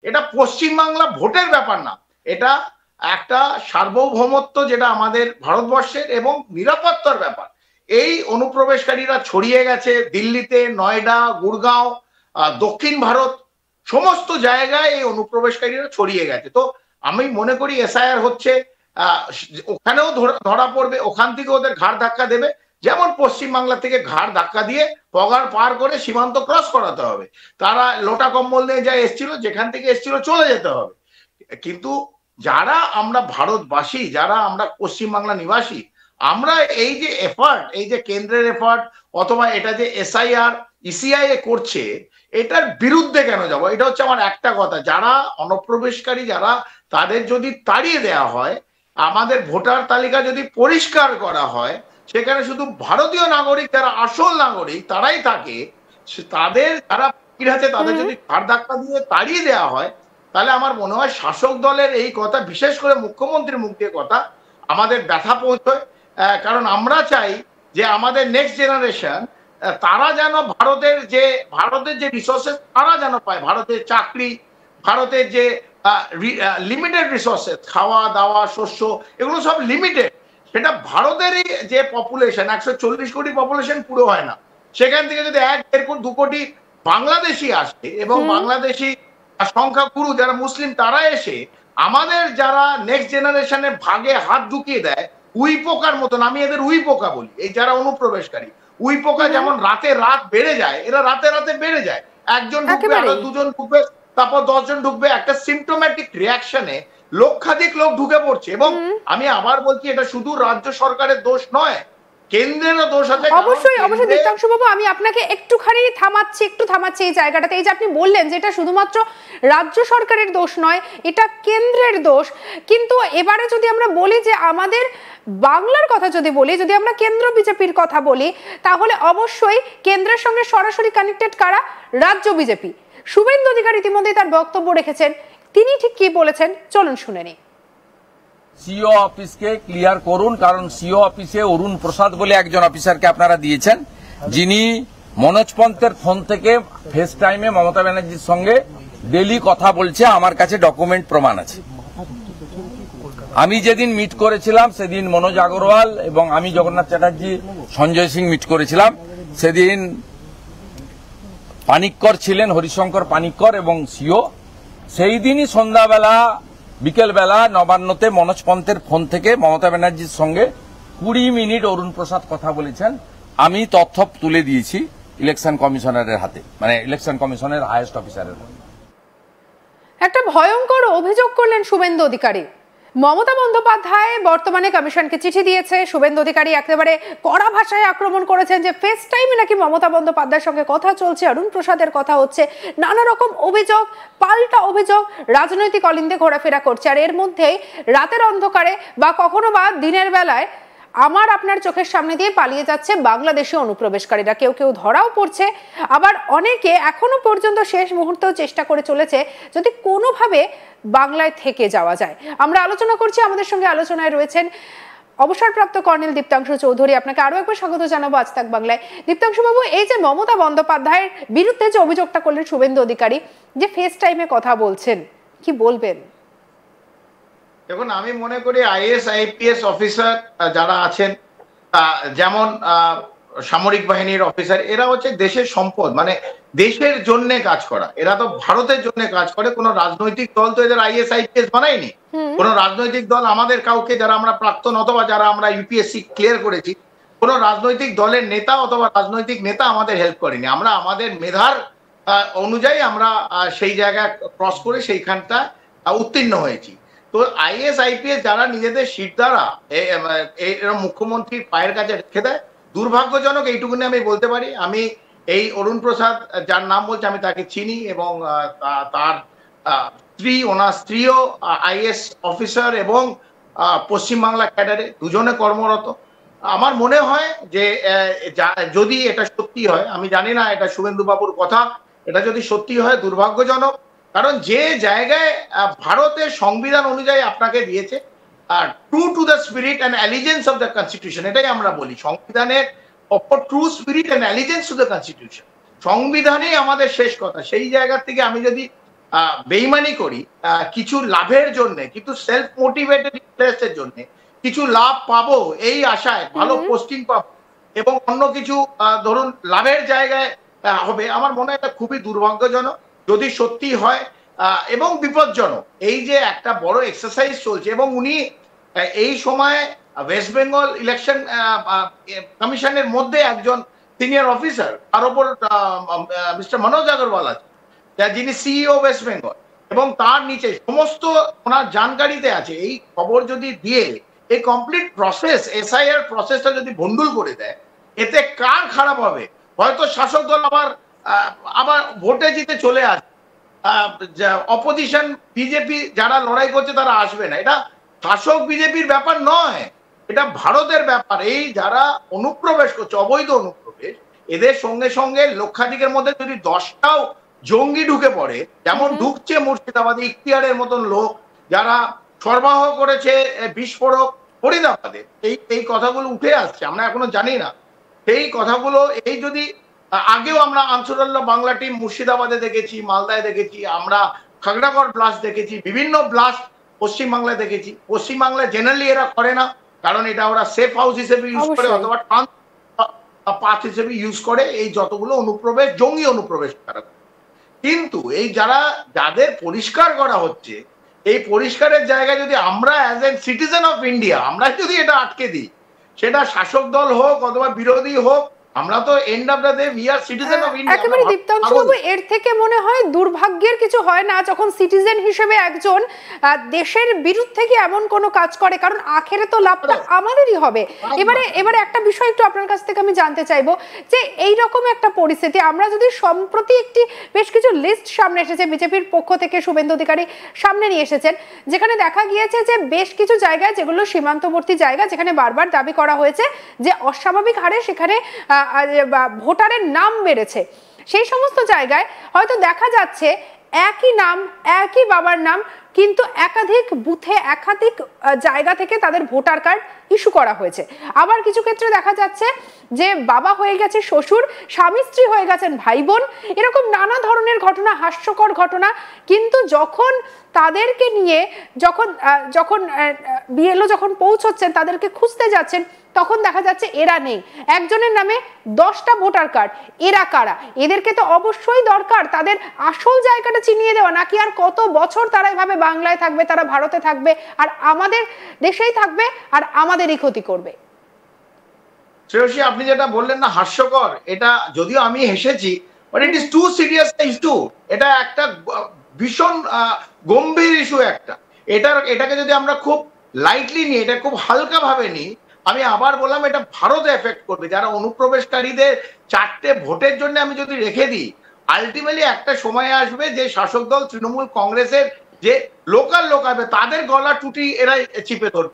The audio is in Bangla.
এটা পশ্চিমবাংলা ভোটের ব্যাপার না, এটা একটা সার্বভৌমত্ব যেটা আমাদের ভারতবর্ষের এবং নিরাপত্তার ব্যাপার। এই অনুপ্রবেশকারীরা ছড়িয়ে গেছে দিল্লিতে, নয়ডা, গুড়গাঁও, দক্ষিণ ভারত, সমস্ত জায়গায় এই অনুপ্রবেশকারীরা ছড়িয়ে গেছে। তো আমি মনে করি এসআইআর হচ্ছে, ওখানেও ধরা পড়বে, ওখান থেকে ওদের ঘাড় ধাক্কা দেবে, যেমন পশ্চিমবাংলা থেকে ঘাড় ধাক্কা দিয়ে পগার পার করে সীমান্ত ক্রস করাতে হবে। তারা লোটা কম্বল নিয়ে যা এসছিল, যেখান থেকে এসছিল চলে যেতে হবে। কিন্তু যারা আমরা ভারতবাসী, যারা আমরা পশ্চিমবাংলা নিবাসী, আমরা এই যে এফার্ট, এই যে কেন্দ্রের এফার্ট অথবা এটা যে এসআইআর ইসিআই করছে, এটার বিরুদ্ধে কেন যাব? এটা হচ্ছে আমার একটা কথা। যারা অনুপ্রবেশকারী, যারা তাদের যদি তাড়িয়ে দেওয়া হয়, আমাদের ভোটার তালিকা যদি পরিষ্কার করা হয়, সেখানে শুধু ভারতীয় নাগরিক, যারা আসল নাগরিক তারাই থাকে, তাদের যারা আছে তাদের যদি ঘাড় ধাক্কা দিয়ে তাড়িয়ে দেওয়া হয়, তাহলে আমার মনে হয় শাসক দলের এই কথা, বিশেষ করে মুখ্যমন্ত্রীর মুখ দিয়ে কথা, আমাদের ব্যথা পৌঁছয়। কারণ আমরা চাই যে আমাদের নেক্সট জেনারেশন তারা যেন ভারতের যে রিসোর্সেস তারা যেন পায়, ভারতের চাকরি, ভারতের যে লিমিটেড রিসোর্সেস, খাওয়া দাওয়া, শস্য, এগুলো সব লিমিটেড। সেটা ভারতেরই যে পপুলেশন 140 কোটি পপুলেশন পুরো হয় না, সেখান থেকে যদি 1-1.5-2 কোটি বাংলাদেশি আসে এবং বাংলাদেশি সংখ্যাগুরু যারা মুসলিম তারা এসে আমাদের যারা নেক্সট জেনারেশনের ভাগে হাত ঢুকিয়ে দেয়, উই পোকার মতন, আমি এদের উই পোকা বলি, এই যারা অনুপ্রবেশকারী উই পোকা, যেমন রাত বেড়ে যায়, এরা রাতে বেড়ে যায়, একজন ঢুকবে, আরো দুজন ঢুকবে, তারপর 10 জন ঢুকবে, একটা সিম্পটোম্যাটিক রিয়াকশনে লক্ষাধিক লোক ঢুকে পড়ছে। এবং আমি আবার বলছি, এটা শুধু রাজ্য সরকারের দোষ নয়, কেন্দ্রেরও দোষ আছে। অবশ্যই অবশ্যই দীপ্তাংশু বাবু, আমি আপনাকে একটুখানি থামাচ্ছি এই জায়গাটাতে। এই যে আপনি বললেন যে এটা শুধুমাত্র রাজ্য সরকারের দোষ নয়, এটা কেন্দ্রের দোষ, কিন্তু এবারে যদি আমরা বলি যে আমাদের বাংলার কথা যদি বলি, যদি আমরা কেন্দ্র বিজেপির কথা বলি, তাহলে অবশ্যই কেন্দ্রের সঙ্গে সরাসরি কানেক্টেড কারা? রাজ্য বিজেপি। শুভেন্দু অধিকারী ইতিমধ্যে তার বক্তব্য রেখেছেন, তিনি ঠিক কি বলেছেন চলুন শুনে নিই। সিও অফিসকে ক্লিয়ার করুন, কারণ সিও অফিসে অরুণ প্রসাদ বলে একজন অফিসারকে আপনারা দিয়েছেন, যিনি মনোজ পন্থের ফোন থেকে ফেস টাইমে মমতা ব্যানার্জির সঙ্গে ডেলি কথা বলছে। আমার কাছে ডকুমেন্ট প্রমাণ আছে। আমি যেদিন মিট করেছিলাম সেদিন মনোজ আগরওয়াল এবং আমি জগন্নাথ চ্যাটার্জি, সঞ্জয় সিং মিট করেছিলাম। সেদিন পানিক্কর ছিলেন, হরিশঙ্কর পানিক্কর এবং সিও। সেই দিনই সন্ধ্যাবেলা বিকেলবেলা নবান্নতে মনোজ পন্থের ফোন থেকে মমতা ব্যানার্জির সঙ্গে 20 মিনিট অরুণ প্রসাদ কথা বলেছেন। আমি তথ্য তুলে দিয়েছি ইলেকশন কমিশনারের হাতে, মানে ইলেকশন কমিশনের হাইয়েস্ট অফিসারের হাতে। একটা ভয়ঙ্কর অভিযোগ করলেন শুভেন্দু অধিকারী। মমতা বন্দ্যোপাধ্যায় বর্তমানে কমিশনকে চিঠি দিয়েছে, শুভেন্দু অধিকারী একেবারে কড়া ভাষায় আক্রমণ করেছেন যে ফেস টাইমে নাকি মমতা বন্দ্যোপাধ্যায়ের সঙ্গে কথা চলছে, অরুণ প্রসাদের কথা হচ্ছে, নানা রকম অভিযোগ, পাল্টা অভিযোগ, রাজনৈতিক অলিন্দে ঘোরাফেরা করছে। আর এর মধ্যেই রাতের অন্ধকারে বা কখনো বা দিনের বেলায় আমার আপনার চোখের সামনে দিয়ে পালিয়ে যাচ্ছে বাংলাদেশি অনুপ্রবেশকারীরা। কেউ কেউ ধরাও পড়ছে, আবার অনেকে এখনো পর্যন্ত শেষ মুহূর্তেও চেষ্টা করে চলেছে যদি কোনোভাবে বাংলায় থেকে যাওয়া যায়। আমরা আলোচনা করছি, আমাদের সঙ্গে আলোচনায় রয়েছেন অবসরপ্রাপ্ত কর্নেল দীপ্তাংশু চৌধুরী। আপনাকে আরো একবার স্বাগত জানাবো আজ তাক বাংলায়। দীপ্তাংশু বাবু, এই যে মমতা বন্দ্যোপাধ্যায়ের বিরুদ্ধে যে অভিযোগটা করলেন শুভেন্দু অধিকারী, যে ফেস টাইমে কথা বলছেন, কি বলবেন? দেখুন, আমি মনে করি আইএস আইপিএস অফিসার যারা আছেন, যেমন সামরিক বাহিনীর অফিসার, এরা হচ্ছে দেশের সম্পদ, মানে দেশের জন্য কাজ করা। এরা তো ভারতের জন্য কাজ করে। কোন রাজনৈতিক দল তো এদের আইএস আইপিএস বানায়নি। কোন রাজনৈতিক দল আমাদের কাউকে, যারা আমরা প্রাক্তন অথবা যারা আমরা ইউপিএসসি ক্লিয়ার করেছি, কোন রাজনৈতিক দলের নেতা অথবা রাজনৈতিক নেতা আমাদের হেল্প করেনি। আমরা আমাদের মেধার অনুযায়ী আমরা সেই জায়গায় ক্রস করে সেইখানটা উত্তীর্ণ হয়েছি। তো আইএস আইপিএস যারা নিজেদের সিট দ্বারা মুখ্যমন্ত্রীর পায়ের কাছে রেখে দেয়, দুর্ভাগ্যজনক, এইটুকুনি আমি বলতে পারি। আমি এই অরুণ প্রসাদ যার নাম বলছে, আমি তাকে চিনি এবং তার ওনার স্ত্রীও আইএস অফিসার এবং পশ্চিমবাংলা ক্যাডারে দুজনে কর্মরত। আমার মনে হয় যে যদি এটা সত্যি হয়, আমি জানি না এটা শুভেন্দু বাবুর কথা, এটা যদি সত্যি হয় দুর্ভাগ্যজনক। কারণ যে জায়গায় ভারতের সংবিধান অনুযায়ী আপনাকে দিয়েছে, true to the spirit and allegiance of the constitution, এটাই আমরা বলি সংবিধানের true spirit and allegiance to the constitution, সংবিধানেই আমাদের শেষ কথা। সেই জায়গা থেকে আমি যদি বেইমানি করি কিছু লাভের জন্য, কিন্তু সেলফ মোটিভেটেড ইন্টারেস্টের জন্য কিছু লাভ পাবো এই আশায়, ভালো পোস্টিং পাবো এবং অন্য কিছু ধরুন লাভের জায়গায় হবে, আমার মনে হয় এটা খুবই দুর্ভাগ্যজনক যদি সত্যি হয় এবং বিপজ্জনক। এই যে একটা বড় এক্সারসাইজ চলছে এবং উনি এই সময় ওয়েস্ট বেঙ্গল ইলেকশন কমিশনের মধ্যে একজন সিনিয়র অফিসার, তার উপর মিস্টার মনোজ আগরওয়াল আছে যিনি সিইও ওয়েস্ট বেঙ্গল, এবং তার নিচে সমস্ত ওনার জানকারিতে আছে। এই খবর যদি দিয়ে এই কমপ্লিট প্রসেস এসআইআর প্রসেসটা যদি ভন্ডুল করে দেয়, এতে কার খারাপ হবে? হয়তো শাসক দল আবার ভোটে জিতে চলে আসবে, অপোজিশন বিজেপি যারা লড়াই করছে তারা আসবে না। এটা শাসক বিজেপির ব্যাপার নয়, এটা ভারতের ব্যাপার। এই যারা অনুপ্রবেশ করছে, অবৈধ অনুপ্রবেশ, এদের সঙ্গে সঙ্গে লক্ষাধিকের মধ্যে যদি 10টাও জঙ্গি ঢুকে পড়ে, যেমন ঢুকছে মুর্শিদাবাদে ইখতিয়ারের মতন লোক যারা সরবরাহ করেছে বিস্ফোরক ফরিদাবাদে, এই কথাগুলো উঠে আসছে, আমরা এখনো জানি না সেই কথাগুলো। এই যদি আগেও আমরা আনসারুল্লাহ বাংলা টিম মুর্শিদাবাদে দেখেছি, মালদায় দেখেছি, আমরা খাগড়াগড় ব্লাস্ট দেখেছি, বিভিন্ন ব্লাস্ট পশ্চিমবাংলায় দেখেছি। পশ্চিমবাংলায় জেনারেলি এরা করে না, কারণ এটা ওরা সেফ হাউস হিসেবে ইউজ করে অথবা পাথ হিসেবে ইউজ করে এই যতগুলো অনুপ্রবেশ, জঙ্গি অনুপ্রবেশ তারা। কিন্তু এই যাদের পরিষ্কার করা হচ্ছে, এই পরিষ্কারের জায়গায় যদি আমরা as a citizen of India আমরা যদি এটা আটকে দিই, সেটা শাসক দল হোক অথবা বিরোধী হোক, আমরা তো end of the day we are citizen of India. একেবারে দীপ্তাংশু বাবু, এর থেকে মনে হয় দুর্ভাগ্যের কিছু হয় না যখন সিটিজেন হিসেবে একজন দেশের বিরুদ্ধে কি এমন কোনো কাজ করে, কারণ আখেরে তো লাভটা আমাদেরই হবে। এবারে একটা বিষয় একটু আপনার কাছ থেকে আমি জানতে চাইবো যে এই রকম একটা পরিস্থিতি, আমরা যদি সম্প্রতি একটি বেশ কিছু লিস্ট সামনে এসেছে বিজেপির পক্ষ থেকে, শুভেন্দু অধিকারী সামনে নিয়ে এসেছেন, যেখানে দেখা গিয়েছে যে বেশ কিছু জায়গায় যেগুলো সীমান্তবর্তী জায়গা, যেখানে বারবার দাবি করা হয়েছে যে অস্বাভাবিক হারে সেখানে ভোটারের নাম বেড়েছে, সেই সমস্ত জায়গায় হয়তো দেখা যাচ্ছে একই নাম, একই বাবার নাম, কিন্তু একাধিক বুথে একাধিক জায়গা থেকে তাদের ভোটার কার্ড ইস্যু করা হয়েছে। আবার কিছু ক্ষেত্রে দেখা যাচ্ছে যে বাবা হয়ে গেছে শ্বশুর, স্বামী স্ত্রী হয়ে গেছেন ভাই বোন, এরকম নানা ধরনের ঘটনা, হাস্যকর ঘটনা। কিন্তু যখন তাদেরকে নিয়ে যখন বিএলও যখন পৌঁছচ্ছেন, তাদেরকে খুঁজতে যাচ্ছেন, তখন দেখা যাচ্ছে এরা নেই। একজনের নামে 10টা ভোটার কার্ড, এরা কারা? এদেরকে তো অবশ্যই দরকার তাদের আসল জায়গাটা চিনিয়ে দেওয়া, নাকি আর কত বছর তারা এভাবে বাংলায় থাকবে, তারা ভারতে থাকবে, আর আমাদের দেশেই থাকবে, আর আমাদেরই ক্ষতি করবে। শ্রেয়সী, আপনি যেটা বললেন না হাস্যকর, এটা যদিও আমি হেসেছি, but it is too serious issue. এটা একটা ভীষণ গম্ভীর ইস্যু একটা। এটাকে যদি আমরা খুব লাইটলি নিই, এটা খুব হালকা ভাবে নিই, আমি আবার বললাম এটা ভারতে এফেক্ট করবে। যারা অনুপ্রবেশকারীদের 4টে ভোটের জন্য আমি যদি রেখে দিই, আলটিমেটলি একটা সময় আসবে যে শাসক দল তৃণমূল কংগ্রেসের যে লোকাল লোক হবে, তাদের গলা টুটি এরা চিপে ধরবে।